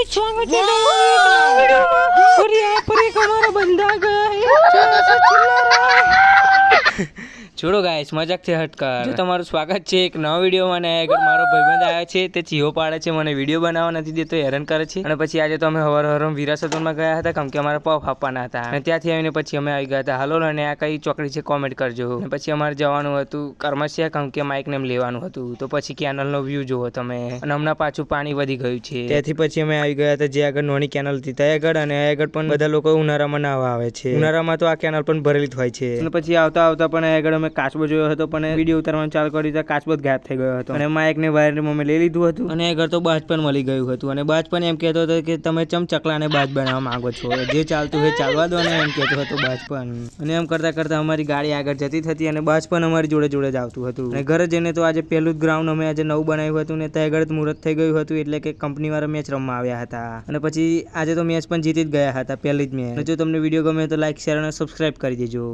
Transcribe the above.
स्वागत है तुम्हारे वीडियो में। और यहाँ पर एक हमारा बंदा गया है जोर से चिल्ला रहा है। छोड़ो गाइस, मजाक से हटकर जो તમારું સ્વાગત છે એક નવા વિડીયોમાં. અને આગળ મારો ભાઈબંધ આવ્યો છે, તે ચીહો પાડે છે, મને વિડીયો બનાવવા નથી દેતો, હેરાન કરે છે. અને પછી આજે તો અમે હવારમાં વિરાસતોમાં ગયા હતા, કેમ કે અમારા પફ આપવાના હતા. અને ત્યાંથી આવીને પછી અમે આવી ગયા હતા હાલોલ. અને આ કઈ ચોકડી છે કોમેન્ટ કરજો. અને પછી અમારે જવાનું હતું કર્મશિયા, કેમ કે માઇક ને લેવાનું હતું. તો પછી કેનલનો વ્યૂ જોવો તમે. અને હમણાં પાછું પાણી વધી ગયું છે, ત્યાંથી પછી અમે આવી ગયા હતા જે આગળ નાની કેનલ હતી ત્યાં આગળ. અને આગળ પણ બધા લોકો ઉનાળામાં નાહવા આવે છે. ઉનાળામાં તો આ કેનલ પણ ભરેલી જ હોય છે. અને પછી આવતા આવતા પણ આગળ અમે કાચબો જોયો હતો, પણ વિડીયો ઉતારવાનું ચાલુ કર્યું તો કાચબો ગાયબ થઈ ગયો હતો. અને માઇક ને વાયર અમે લઈ લીધું હતું. અને આગળ તો બાજ પણ મળી ગયું હતું. અને બાજ પણ એમ કહેતો હતો કે તમે ચમ ચકલાને બાજ બનાવવા માંગો છો, જે ચાલતું હોય ચાલવા દો ને, એમ કહેતો હતો બાજ પણ. અને એમ કરતા કરતા અમારી ગાડી આગળ જતી થતી અને બાજ પણ અમારી જોડે જોડે જ આવતું હતું. અને ઘરે જઈને તો આજે પહેલું જ ગ્રાઉન્ડ અમે આજે નવું બનાવ્યું હતું. ને ત્યાં આગળ મુહૂર્ત થઈ ગયું હતું, એટલે કે કંપનીવાળા મેચ રમવા આવ્યા હતા. અને પછી આજે તો મેચ પણ જીતી જ ગયા હતા, પહેલી જ મેચ. જો તમને વિડીયો ગમે તો લાઈક, શેર અને સબસ્ક્રાઇબ કરી દેજો.